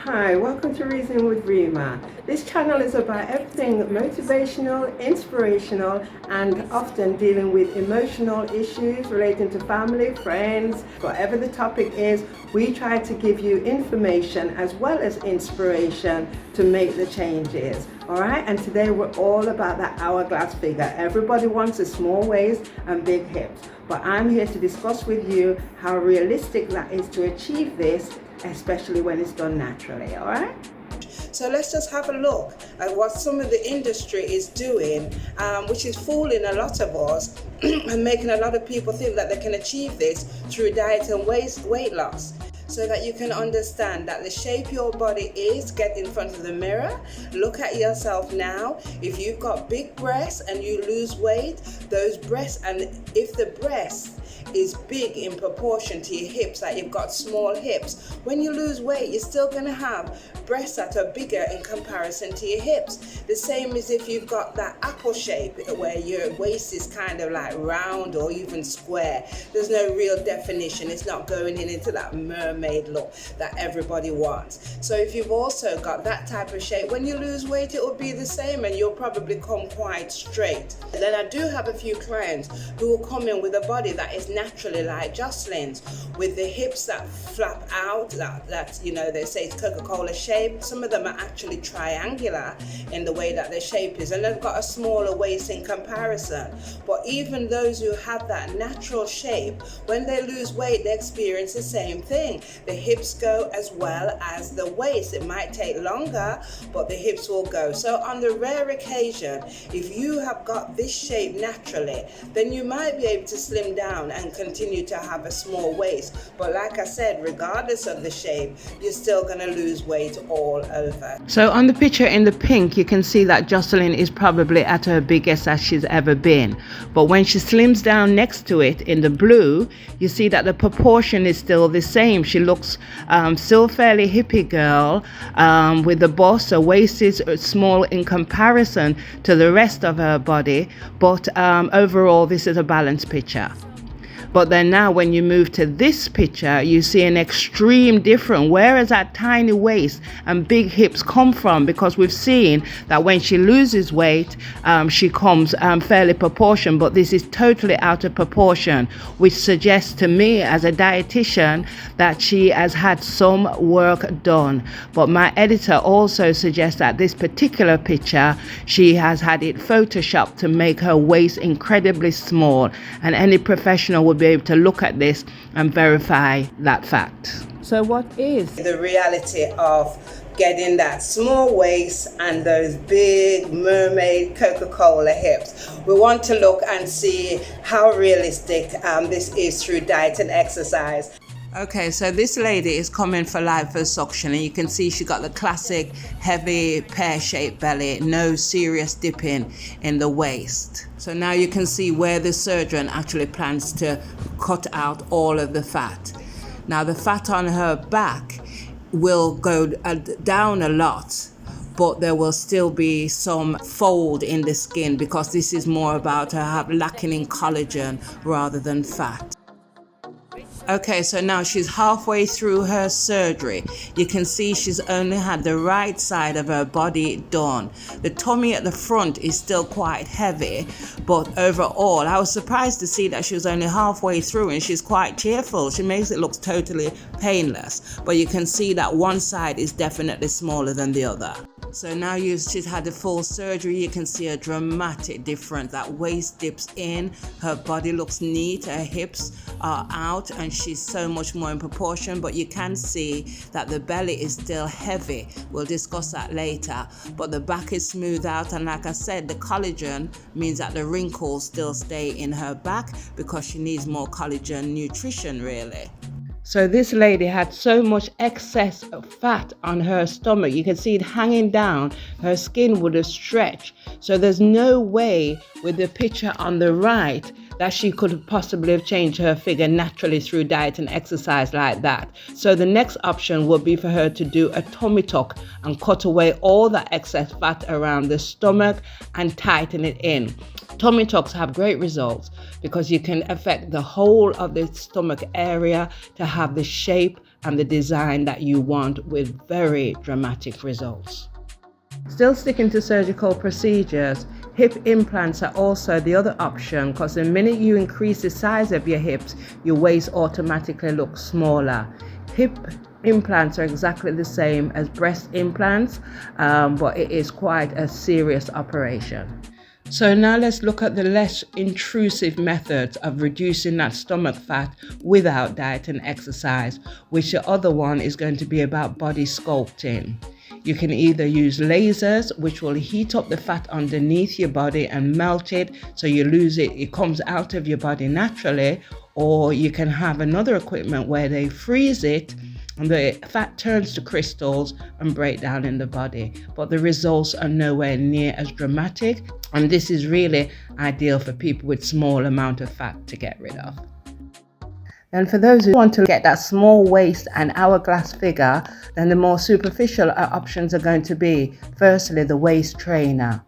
Hi, welcome to Reason with Rima. This channel is about everything motivational, inspirational, and often dealing with emotional issues relating to family, friends, whatever the topic is. We try to give you information as well as inspiration to make the changes. All right, and today we're all about that hourglass figure. Everybody wants a small waist and big hips, but I'm here to discuss with you how realistic that is to achieve this, especially when it's done naturally. All right. So let's just have a look at what some of the industry is doing, which is fooling a lot of us and making a lot of people think that they can achieve this through diet and weight loss. So that you can understand that the shape your body is, get in front of the mirror, look at yourself now. If you've got big breasts and you lose weight, those breasts, and if the breast is big in proportion to your hips, like you've got small hips, when you lose weight, you're still going to have breasts that are bigger in comparison to your hips. The same as if you've got that apple shape where your waist is kind of like round or even square. There's no real definition. It's not going into that mermaid look that everybody wants. So if you've also got that type of shape, when you lose weight, it will be the same and you'll probably come quite straight. And then I do have a few clients who will come in with a body that is naturally like Jocelyn's, with the hips that flap out, that you know, they say it's Coca-Cola shape. Some of them are actually triangular in the way that their shape is, and they've got a smaller waist in comparison. But even those who have that natural shape, when they lose weight, they experience the same thing. The hips go as well as the waist. It might take longer, but the hips will go. So on the rare occasion, if you have got this shape naturally, then you might be able to slim down and continue to have a small waist. But like I said, regardless of the shape, you're still going to lose weight all over. So on the picture in the pink, you can see that Jocelyn is probably at her biggest as she's ever been. But when she slims down next to it in the blue, you see that the proportion is still the same. She looks still fairly hippie girl with the bust. Her waist is small in comparison to the rest of her body, but overall this is a balanced picture. But then now when you move to this picture, you see an extreme difference. Where is that tiny waist and big hips come from? Because we've seen that when she loses weight, she comes fairly proportioned, but this is totally out of proportion, which suggests to me as a dietitian that she has had some work done. But my editor also suggests that this particular picture, she has had it photoshopped to make her waist incredibly small, and any professional would be able to look at this and verify that fact. So what is the reality of getting that small waist and those big mermaid Coca-Cola hips? We want to look and see how realistic this is through diet and exercise. Okay, so this lady is coming for liposuction, and you can see she got the classic heavy pear-shaped belly, no serious dipping in the waist. So now you can see where the surgeon actually plans to cut out all of the fat. Now the fat on her back will go down a lot, but there will still be some fold in the skin because this is more about her lacking in collagen rather than fat. Okay, so now she's halfway through her surgery. You can see she's only had the right side of her body done. The tummy at the front is still quite heavy, but overall, I was surprised to see that she was only halfway through and she's quite cheerful. She makes it look totally painless, but you can see that one side is definitely smaller than the other. So now she's had the full surgery, you can see a dramatic difference. That waist dips in, her body looks neat, her hips are out, and she's so much more in proportion, but you can see that the belly is still heavy. We'll discuss that later, but the back is smooth out, and like I said, the collagen means that the wrinkles still stay in her back because she needs more collagen nutrition really. So this lady had so much excess of fat on her stomach. You can see it hanging down. Her skin would have stretched. So there's no way with the picture on the right that she could possibly have changed her figure naturally through diet and exercise like that. So the next option would be for her to do a tummy tuck and cut away all that excess fat around the stomach and tighten it in. Tummy tucks have great results because you can affect the whole of the stomach area to have the shape and the design that you want with very dramatic results. Still sticking to surgical procedures, hip implants are also the other option, because the minute you increase the size of your hips, your waist automatically looks smaller. Hip implants are exactly the same as breast implants, but it is quite a serious operation. So now let's look at the less intrusive methods of reducing that stomach fat without diet and exercise, which the other one is going to be about body sculpting. You can either use lasers, which will heat up the fat underneath your body and melt it so you lose it, it comes out of your body naturally, or you can have another equipment where they freeze it and the fat turns to crystals and break down in the body. But the results are nowhere near as dramatic, and this is really ideal for people with small amount of fat to get rid of. And for those who want to get that small waist and hourglass figure, then the more superficial options are going to be, firstly, the waist trainer.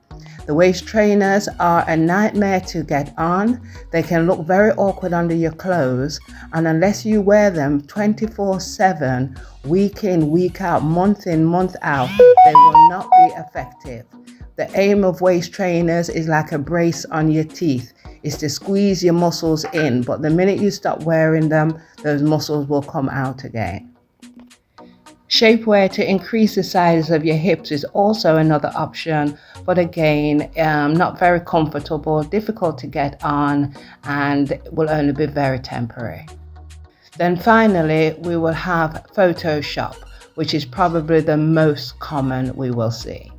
The waist trainers are a nightmare to get on. They can look very awkward under your clothes, and unless you wear them 24/7, week in, week out, month in, month out, they will not be effective. The aim of waist trainers is like a brace on your teeth. It's to squeeze your muscles in, but the minute you stop wearing them, those muscles will come out again. Shapewear to increase the size of your hips is also another option, but again, not very comfortable, difficult to get on, and will only be very temporary. Then finally, we will have Photoshop, which is probably the most common we will see.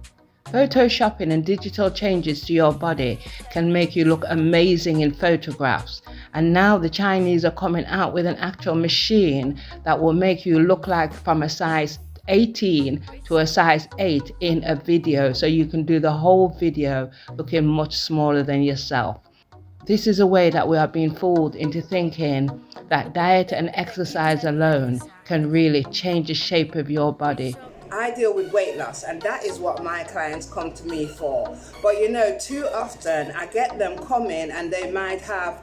Photoshopping and digital changes to your body can make you look amazing in photographs. And now the Chinese are coming out with an actual machine that will make you look like from a size 18 to a size 8 in a video. So you can do the whole video looking much smaller than yourself. This is a way that we are being fooled into thinking that diet and exercise alone can really change the shape of your body. I deal with weight loss, and that is what my clients come to me for. But you know, too often I get them coming and they might have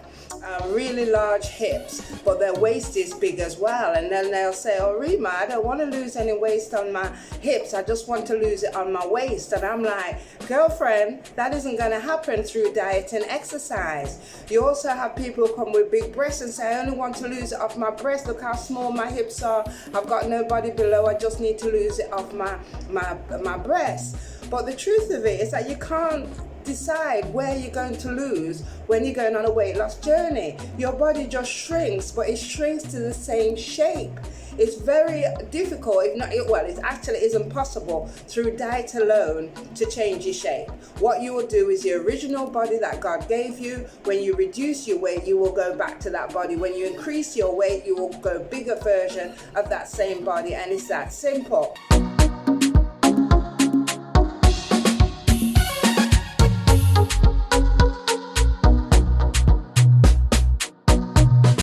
really large hips, but their waist is big as well, and then they'll say, "Oh Rima, I don't want to lose any waist on my hips, I just want to lose it on my waist." And I'm like, girlfriend, that isn't going to happen through diet and exercise. You also have people come with big breasts and say, "I only want to lose it off my breast, look how small my hips are, I've got no body below, I just need to lose it off my breasts." But the truth of it is that you can't decide where you're going to lose when you're going on a weight loss journey. Your body just shrinks, but it shrinks to the same shape. It's very difficult, if not, well, it actually is impossible through diet alone to change your shape. What you will do is your original body that God gave you. When you reduce your weight, you will go back to that body. When you increase your weight, you will go bigger version of that same body, and it's that simple.